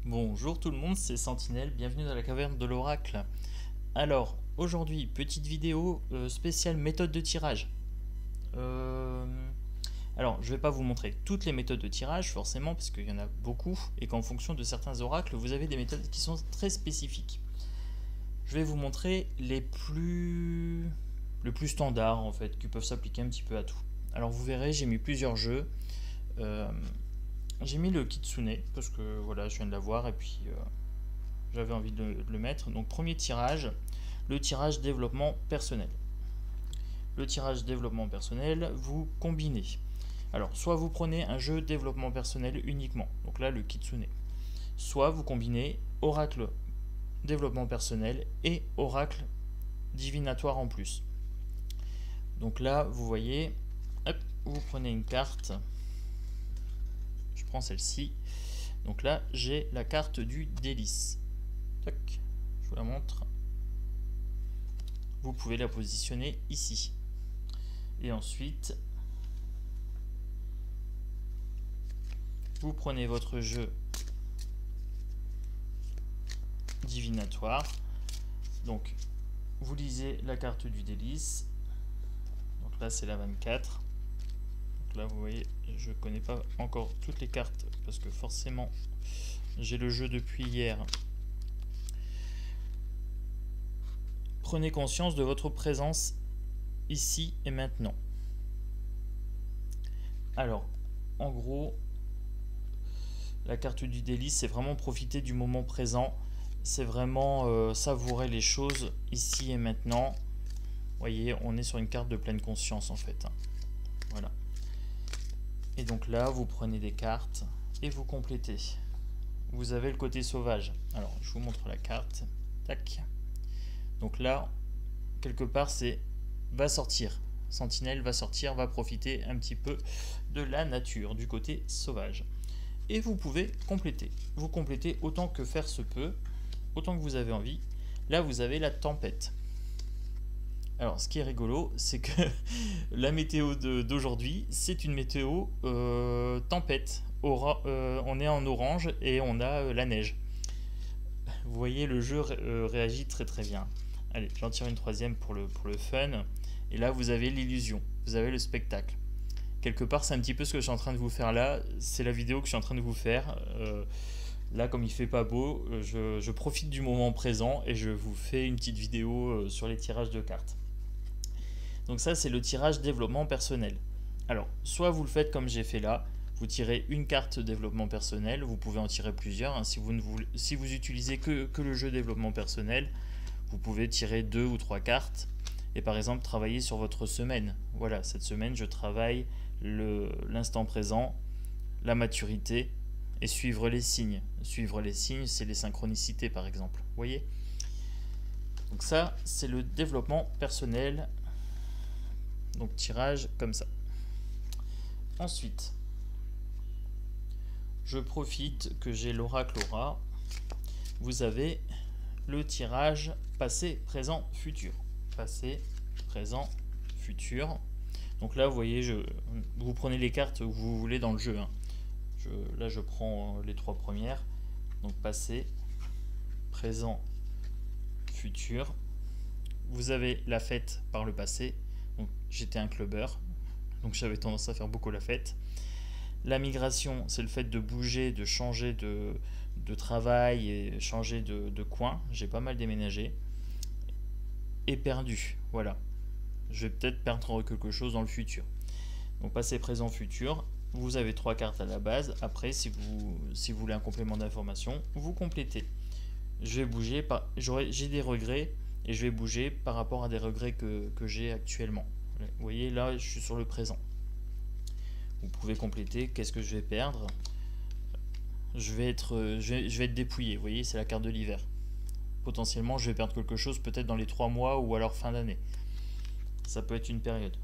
Bonjour tout le monde, c'est Sentinelle, bienvenue dans la caverne de l'oracle. Alors, aujourd'hui, petite vidéo spéciale méthode de tirage. Euh, Alors, je ne vais pas vous montrer toutes les méthodes de tirage, forcément, parce qu'il y en a beaucoup, et qu'en fonction de certains oracles, vous avez des méthodes qui sont très spécifiques. Je vais vous montrer les plus standards, en fait, qui peuvent s'appliquer un petit peu à tout. Alors, vous verrez, j'ai mis plusieurs jeux. Euh, j'ai mis le Kitsune, parce que voilà, je viens de l'avoir, et puis j'avais envie de le mettre. Donc premier tirage, le tirage développement personnel. Le tirage développement personnel, vous combinez. Alors, soit vous prenez un jeu développement personnel uniquement, donc là le Kitsune. Soit vous combinez oracle développement personnel et oracle divinatoire en plus. Donc là, vous voyez, hop, vous prenez une carte. Je prends celle-ci. Donc là, j'ai la carte du délice. Tac, je vous la montre. Vous pouvez la positionner ici. Et ensuite, vous prenez votre jeu divinatoire. Donc, vous lisez la carte du délice. Donc là, c'est la 24. Donc là, vous voyez, je ne connais pas encore toutes les cartes parce que forcément, j'ai le jeu depuis hier. Prenez conscience de votre présence ici et maintenant. Alors, en gros, la carte du délice, c'est vraiment profiter du moment présent. C'est vraiment savourer les choses ici et maintenant. Vous voyez, on est sur une carte de pleine conscience en fait. Voilà. Et donc là, vous prenez des cartes et vous complétez. Vous avez le côté sauvage. Alors, je vous montre la carte. Tac. Donc là, quelque part, c'est va sortir. Sentinelle va sortir, va profiter un petit peu de la nature, du côté sauvage. Et vous pouvez compléter. Vous complétez autant que faire se peut, autant que vous avez envie. Là, vous avez la tempête. Alors, ce qui est rigolo, c'est que la météo d'aujourd'hui, c'est une météo tempête. On est en orange et on a la neige. Vous voyez, le jeu réagit très très bien. Allez, j'en tire une troisième pour le fun. Et là, vous avez l'illusion, vous avez le spectacle. Quelque part, c'est un petit peu ce que je suis en train de vous faire là. C'est la vidéo que je suis en train de vous faire. Là, comme il fait pas beau, je profite du moment présent et je vous fais une petite vidéo sur les tirages de cartes. Donc ça, c'est le tirage développement personnel. Alors, soit vous le faites comme j'ai fait là, vous tirez une carte développement personnel, vous pouvez en tirer plusieurs. Hein. Si vous utilisez que le jeu développement personnel, vous pouvez tirer 2 ou 3 cartes et par exemple travailler sur votre semaine. Voilà, cette semaine, je travaille l'instant présent, la maturité et suivre les signes. Suivre les signes, c'est les synchronicités par exemple. Vous voyez? Donc ça, c'est le développement personnel. Donc tirage comme ça. Ensuite, je profite que j'ai l'oracle aura. Vous avez le tirage passé, présent, futur. Passé, présent, futur. Donc là, vous voyez, vous prenez les cartes que vous voulez dans le jeu. Hein. Là, je prends les 3 premières. Donc passé, présent, futur. Vous avez la fête par le passé. Donc j'étais un clubbeur. Donc j'avais tendance à faire beaucoup la fête. La migration, c'est le fait de bouger, de changer de travail et changer de coin. J'ai pas mal déménagé. Et perdu, voilà. Je vais peut-être perdre quelque chose dans le futur. Donc passé, présent, futur. Vous avez 3 cartes à la base. Après, si vous voulez un complément d'information, vous complétez. Je vais bouger, j'ai des regrets et je vais bouger par rapport à des regrets que j'ai actuellement. Vous voyez, là, je suis sur le présent. Vous pouvez compléter. Qu'est-ce que je vais perdre? Je vais être dépouillé. Vous voyez, c'est la carte de l'hiver. Potentiellement, je vais perdre quelque chose peut-être dans les 3 mois ou alors fin d'année. Ça peut être une période.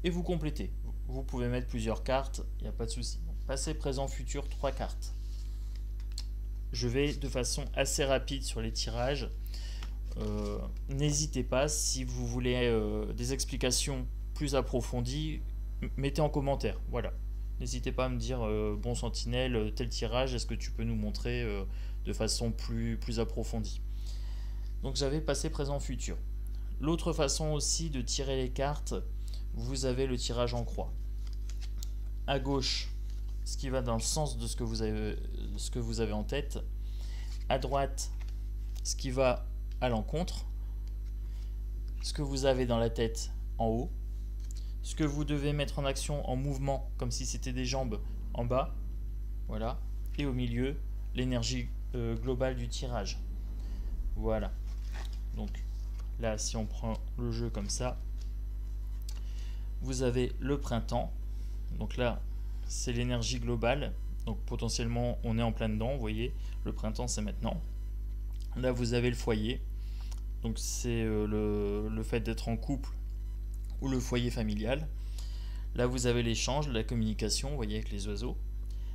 Et vous complétez. Vous pouvez mettre plusieurs cartes, il n'y a pas de souci. Passé, présent, futur, 3 cartes. Je vais de façon assez rapide sur les tirages. N'hésitez pas, si vous voulez des explications plus approfondies, mettez en commentaire. Voilà. N'hésitez pas à me dire, bon Sentinelle, tel tirage, est-ce que tu peux nous montrer de façon plus approfondie. Donc j'avais passé, présent, futur. L'autre façon aussi de tirer les cartes, vous avez le tirage en croix. À gauche, ce qui va dans le sens de ce que vous avez en tête. À droite, ce qui va à l'encontre. Ce que vous avez dans la tête en haut. Ce que vous devez mettre en action, en mouvement, comme si c'était des jambes, en bas. Voilà. Et au milieu, l'énergie globale du tirage. Voilà. Donc là, si on prend le jeu comme ça, vous avez le printemps. Donc là, c'est l'énergie globale. Donc potentiellement, on est en plein dedans, vous voyez. Le printemps, c'est maintenant. Là, vous avez le foyer. Donc c'est le fait d'être en couple ou le foyer familial. Là, vous avez l'échange, la communication, vous voyez, avec les oiseaux.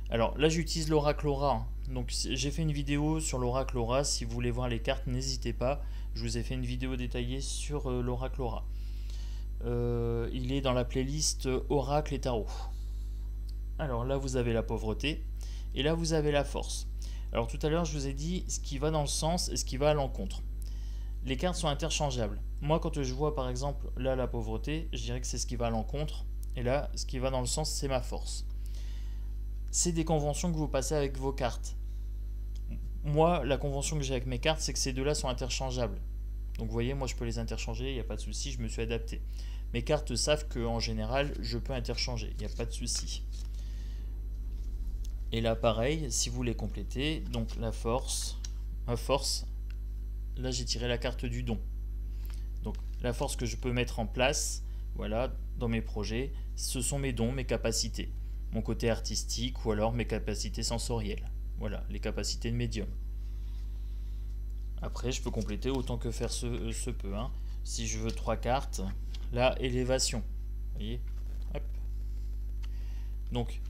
Alors là, j'utilise l'oracle Aura. Donc j'ai fait une vidéo sur l'oracle Aura. Si vous voulez voir les cartes, n'hésitez pas. Je vous ai fait une vidéo détaillée sur l'oracle Aura. Il est dans la playlist Oracle et Tarot. Alors là, vous avez la pauvreté. Et là, vous avez la force. Alors tout à l'heure, je vous ai dit ce qui va dans le sens et ce qui va à l'encontre. Les cartes sont interchangeables. Moi, quand je vois par exemple là la pauvreté, je dirais que c'est ce qui va à l'encontre. Et là, ce qui va dans le sens, c'est ma force. C'est des conventions que vous passez avec vos cartes. Moi, la convention que j'ai avec mes cartes, c'est que ces deux-là sont interchangeables. Donc vous voyez, moi je peux les interchanger, il n'y a pas de souci, je me suis adapté. Mes cartes savent qu'en général, je peux interchanger, il n'y a pas de souci. Et là, pareil, si vous les complétez, donc la force, ma force, là j'ai tiré la carte du don. Donc la force que je peux mettre en place, voilà, dans mes projets, ce sont mes dons, mes capacités. Mon côté artistique ou alors mes capacités sensorielles. Voilà, les capacités de médium. Après, je peux compléter autant que faire se peut. Hein. Si je veux 3 cartes, là, élévation. Vous voyez, hop. Donc,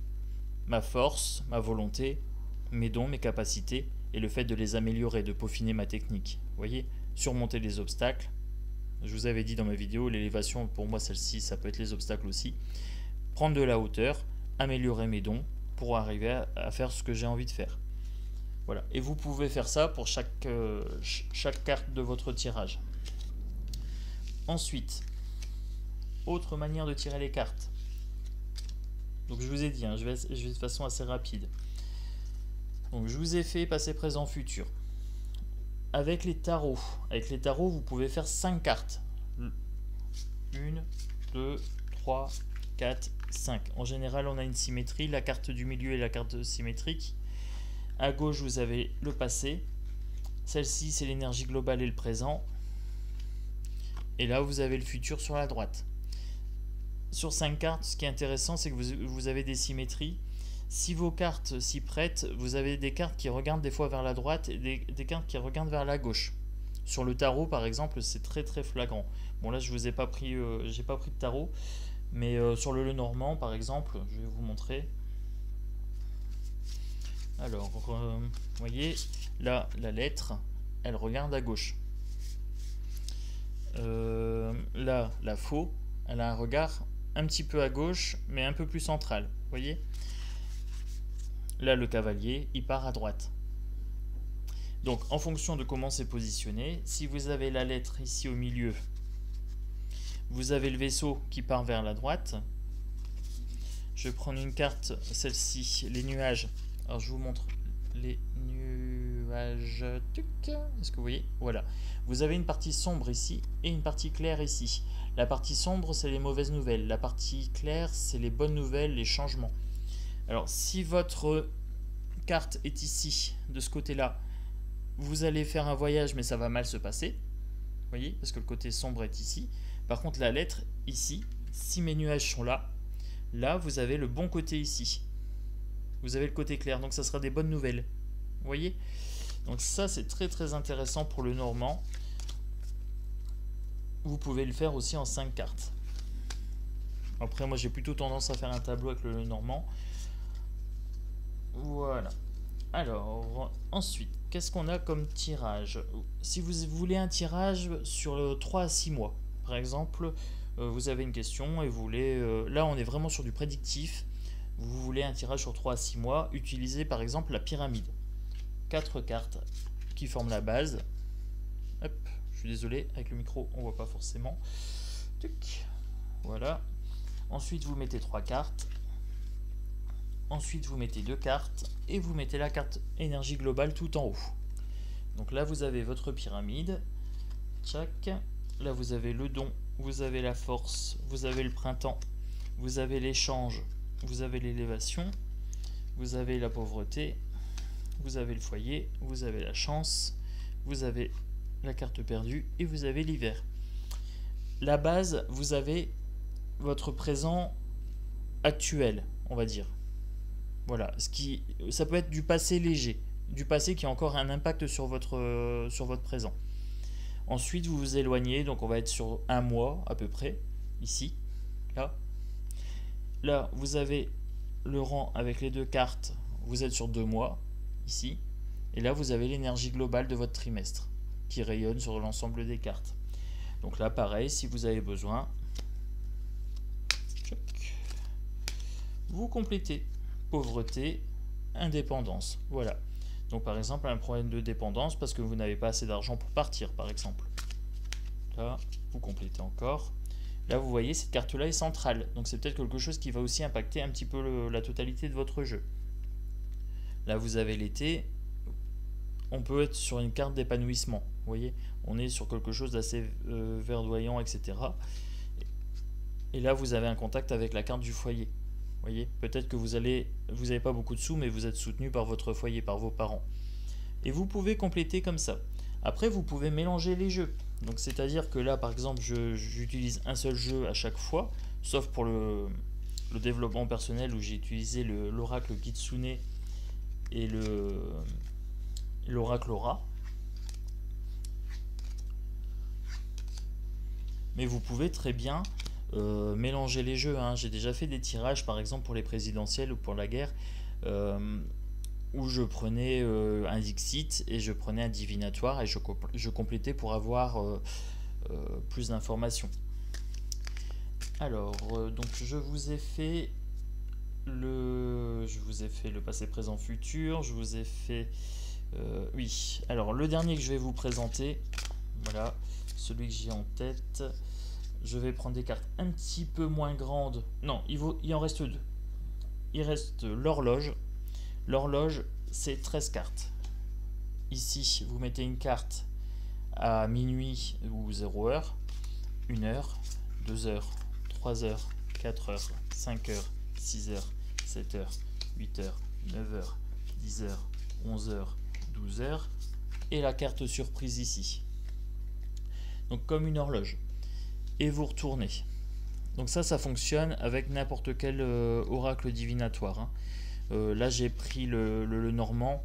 ma force, ma volonté, mes dons, mes capacités, et le fait de les améliorer, de peaufiner ma technique. Vous voyez, surmonter les obstacles. Je vous avais dit dans ma vidéo, l'élévation, pour moi, celle-ci, ça peut être les obstacles aussi. Prendre de la hauteur, améliorer mes dons pour arriver à faire ce que j'ai envie de faire. Voilà. Et vous pouvez faire ça pour chaque carte de votre tirage. Ensuite, autre manière de tirer les cartes. Donc je vous ai dit, hein, je vais de façon assez rapide. Donc je vous ai fait passé, présent, futur. Avec les tarots, vous pouvez faire 5 cartes. 1, 2, 3, 4, 5. En général, on a une symétrie, la carte du milieu et la carte symétrique. À gauche, vous avez le passé. Celle-ci, c'est l'énergie globale et le présent. Et là, vous avez le futur sur la droite. Sur 5 cartes, ce qui est intéressant, c'est que vous avez des symétries. Si vos cartes s'y prêtent, vous avez des cartes qui regardent des fois vers la droite et des cartes qui regardent vers la gauche. Sur le tarot, par exemple, c'est très très flagrant. Bon, là, je vous ai pas pris, j'ai pas pris de tarot, mais sur le Lenormand, par exemple, je vais vous montrer. Alors, vous voyez, là, la lettre, elle regarde à gauche. Là, la faux, elle a un regard un petit peu à gauche, mais un peu plus central. Vous voyez ? Là, le cavalier, il part à droite. Donc, en fonction de comment c'est positionné, si vous avez la lettre ici au milieu, vous avez le vaisseau qui part vers la droite. Je vais prendre une carte, celle-ci, les nuages. Alors, je vous montre les nuages. Est-ce que vous voyez? Voilà. Vous avez une partie sombre ici et une partie claire ici. La partie sombre, c'est les mauvaises nouvelles. La partie claire, c'est les bonnes nouvelles, les changements. Alors, si votre carte est ici, de ce côté-là, vous allez faire un voyage, mais ça va mal se passer. Vous voyez, parce que le côté sombre est ici. Par contre, la lettre, ici, si mes nuages sont là, là, vous avez le bon côté ici. Vous avez le côté clair, donc ça sera des bonnes nouvelles. Vous voyez? Donc ça, c'est très très intéressant pour le Normand. Vous pouvez le faire aussi en 5 cartes. Après, moi, j'ai plutôt tendance à faire un tableau avec le Normand. Voilà. Alors, ensuite, qu'est-ce qu'on a comme tirage? Si vous voulez un tirage sur 3 à 6 mois, par exemple, vous avez une question et vous voulez... là, on est vraiment sur du prédictif. vous voulez un tirage sur 3 à 6 mois, utilisez par exemple la pyramide. 4 cartes qui forment la base. Hop, je suis désolé, avec le micro, on voit pas forcément. Tuc, voilà. Ensuite, vous mettez 3 cartes. Ensuite, vous mettez 2 cartes et vous mettez la carte énergie globale tout en haut. Donc là, vous avez votre pyramide. Tchac. Là, vous avez le don, vous avez la force, vous avez le printemps, vous avez l'échange, vous avez l'élévation, vous avez la pauvreté, vous avez le foyer, vous avez la chance, vous avez la carte perdue et vous avez l'hiver. La base, vous avez votre présent actuel, on va dire. Voilà, ça peut être du passé léger, du passé qui a encore un impact sur votre présent. Ensuite, vous vous éloignez, donc on va être sur un mois à peu près, ici, là. Là, vous avez le rang avec les 2 cartes, vous êtes sur 2 mois, ici. Et là, vous avez l'énergie globale de votre trimestre, qui rayonne sur l'ensemble des cartes. Donc là, pareil, si vous avez besoin, vous complétez. Pauvreté, indépendance, voilà. Donc par exemple, un problème de dépendance parce que vous n'avez pas assez d'argent pour partir, par exemple. Là, vous complétez encore. Là, vous voyez, cette carte-là est centrale. Donc c'est peut-être quelque chose qui va aussi impacter un petit peu la totalité de votre jeu. Là, vous avez l'été. On peut être sur une carte d'épanouissement. Vous voyez, on est sur quelque chose d'assez verdoyant, etc. Et là, vous avez un contact avec la carte du foyer. Vous voyez, peut-être que vous n'avez pas beaucoup de sous, mais vous êtes soutenu par votre foyer, par vos parents. Et vous pouvez compléter comme ça. Après, vous pouvez mélanger les jeux. Donc, c'est-à-dire que là, par exemple, j'utilise un seul jeu à chaque fois, sauf pour le développement personnel où j'ai utilisé l'oracle Kitsune et l'oracle Aura. Mais vous pouvez très bien mélanger les jeux. Hein. J'ai déjà fait des tirages, par exemple pour les présidentielles ou pour la guerre, où je prenais un Dixit et je prenais un divinatoire et je complétais pour avoir plus d'informations. Alors, donc je vous ai fait le passé, présent, futur. Je vous ai fait oui. Alors le dernier que je vais vous présenter, voilà, celui que j'ai en tête. Je vais prendre des cartes un petit peu moins grandes. Non, il en reste 2. Il reste l'horloge. L'horloge, c'est 13 cartes. Ici, vous mettez une carte à minuit ou 0 heure, 1 heure, 2 heures, 3 heures, 4 heures, 5 heures, 6 heures, 7 heures, 8 heures, 9 heures, 10 heures, 11 heures, 12 heures. Et la carte surprise ici. Donc comme une horloge. Et vous retournez. Donc ça fonctionne avec n'importe quel oracle divinatoire. Hein. Là, j'ai pris le Lenormand.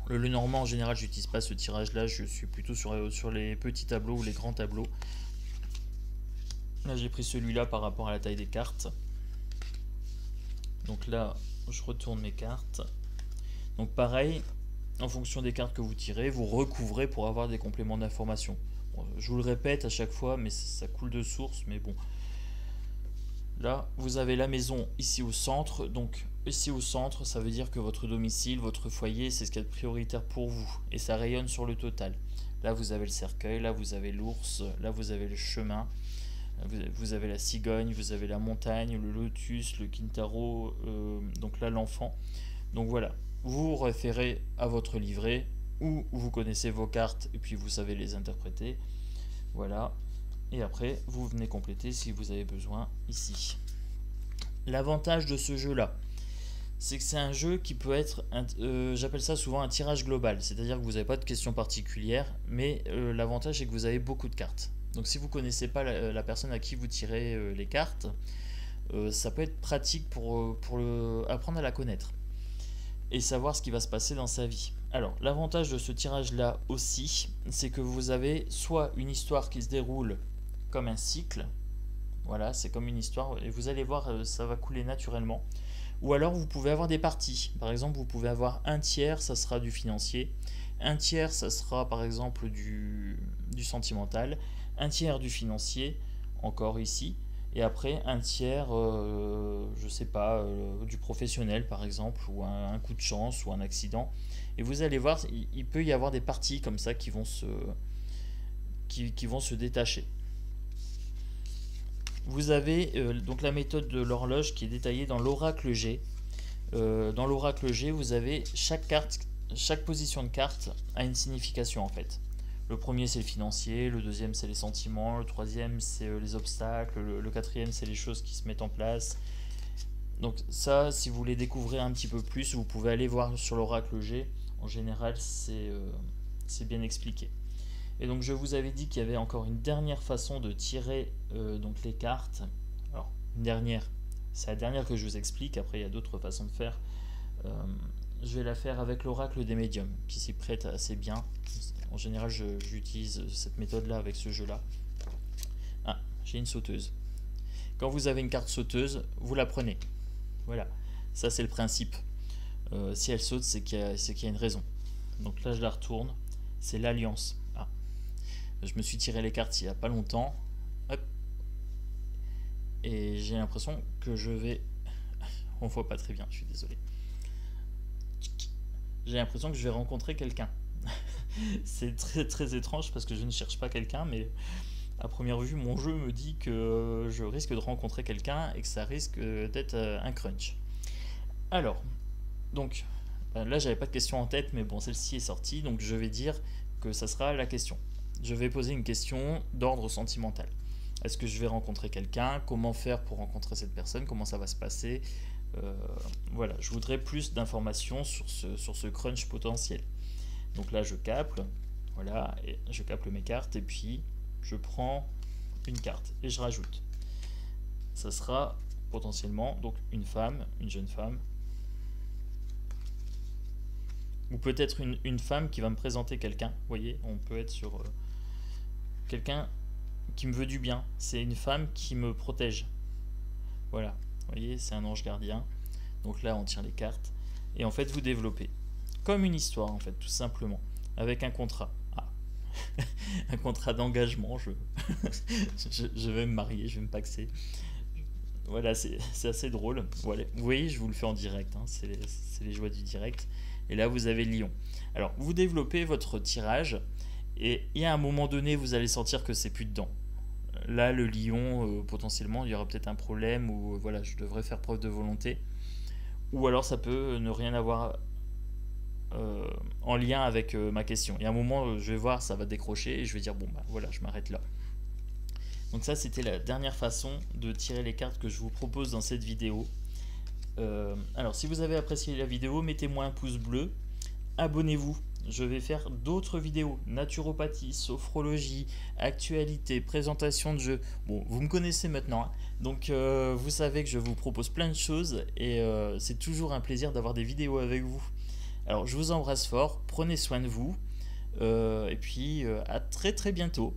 Le Lenormand, en général, je n'utilise pas ce tirage-là. Je suis plutôt sur les petits tableaux ou les grands tableaux. Là, j'ai pris celui-là par rapport à la taille des cartes. Donc là, je retourne mes cartes. Donc pareil, en fonction des cartes que vous tirez, vous recouvrez pour avoir des compléments d'information. Bon, je vous le répète à chaque fois, mais ça coule de source, mais bon. Là, vous avez la maison ici au centre. Donc ici au centre, ça veut dire que votre domicile, votre foyer, c'est ce qui est prioritaire pour vous. Et ça rayonne sur le total. Là, vous avez le cercueil, là, vous avez l'ours, là, vous avez le chemin. Vous avez la cigogne, vous avez la montagne, le lotus, le Kintaro, donc là l'enfant. Donc voilà, vous référez à votre livret où vous connaissez vos cartes et puis vous savez les interpréter. Voilà, et après vous venez compléter si vous avez besoin ici. L'avantage de ce jeu-là, c'est que c'est un jeu qui peut être, j'appelle ça souvent un tirage global, c'est-à-dire que vous n'avez pas de questions particulières, mais l'avantage c'est que vous avez beaucoup de cartes. Donc si vous ne connaissez pas la personne à qui vous tirez les cartes, ça peut être pratique pour apprendre à la connaître et savoir ce qui va se passer dans sa vie. Alors l'avantage de ce tirage là aussi, c'est que vous avez soit une histoire qui se déroule comme un cycle, voilà, c'est comme une histoire et vous allez voir, ça va couler naturellement. Ou alors vous pouvez avoir des parties, par exemple vous pouvez avoir un tiers, ça sera du financier, un tiers ça sera par exemple du sentimental, un tiers du financier, encore ici, et après un tiers, je sais pas, du professionnel par exemple, ou un coup de chance, ou un accident. Et vous allez voir, il peut y avoir des parties comme ça qui vont se détacher. Vous avez donc la méthode de l'horloge qui est détaillée dans l'oracle G. Dans l'oracle G, vous avez chaque carte, chaque position de carte a une signification en fait. Le premier c'est le financier, le deuxième c'est les sentiments, le troisième c'est les obstacles, le quatrième c'est les choses qui se mettent en place. Donc ça, si vous voulez découvrir un petit peu plus, vous pouvez aller voir sur l'oracle G. En général, c'est bien expliqué. Et donc je vous avais dit qu'il y avait encore une dernière façon de tirer donc les cartes. Alors une dernière, c'est la dernière que je vous explique. Après il y a d'autres façons de faire. Euh, je vais la faire avec l'oracle des médiums, qui s'y prête assez bien. En général, j'utilise cette méthode-là avec ce jeu-là. Ah, j'ai une sauteuse. Quand vous avez une carte sauteuse, vous la prenez. Voilà, ça c'est le principe. Si elle saute, c'est qu'il y a une raison. Donc là, je la retourne. C'est l'alliance. Ah, je me suis tiré les cartes il n'y a pas longtemps. Hop. Et j'ai l'impression que je vais... On voit pas très bien, je suis désolé. J'ai l'impression que je vais rencontrer quelqu'un. C'est très très étrange parce que je ne cherche pas quelqu'un, mais à première vue, mon jeu me dit que je risque de rencontrer quelqu'un et que ça risque d'être un crunch. Alors, donc, là j'avais pas de question en tête, mais bon, celle-ci est sortie, donc je vais dire que ça sera la question. Je vais poser une question d'ordre sentimental. Est-ce que je vais rencontrer quelqu'un? Comment faire pour rencontrer cette personne? Comment ça va se passer? Voilà, je voudrais plus d'informations sur ce crunch potentiel. Donc là, je capte, voilà, et je capte mes cartes, et puis je prends une carte et je rajoute. Ça sera potentiellement donc une femme, une jeune femme, ou peut-être une femme qui va me présenter quelqu'un. Vous voyez, on peut être sur quelqu'un qui me veut du bien. C'est une femme qui me protège. Voilà, vous voyez, c'est un ange gardien. Donc là, on tire les cartes. Et en fait, vous développez. Comme une histoire, en fait, tout simplement. Avec un contrat. Ah, un contrat d'engagement. Je vais me marier, je vais me paxer. Voilà, c'est assez drôle. Voilà. Vous voyez, je vous le fais en direct. Hein. C'est les joies du direct. Et là, vous avez le lion. Alors, vous développez votre tirage. Et à un moment donné, vous allez sentir que c'est plus dedans. Là, le lion, potentiellement, il y aura peut-être un problème. Ou voilà, je devrais faire preuve de volonté. Ou alors, ça peut ne rien avoir en lien avec ma question. Et à un moment, je vais voir, ça va décrocher. Et je vais dire, bon, bah voilà, je m'arrête là. Donc ça, c'était la dernière façon de tirer les cartes que je vous propose dans cette vidéo. Alors, si vous avez apprécié la vidéo, mettez-moi un pouce bleu. Abonnez-vous. Je vais faire d'autres vidéos. Naturopathie, sophrologie, actualité, présentation de jeux. Bon, vous me connaissez maintenant. Hein. Donc, vous savez que je vous propose plein de choses. Et c'est toujours un plaisir d'avoir des vidéos avec vous. Alors, je vous embrasse fort. Prenez soin de vous. Et puis, à très très bientôt.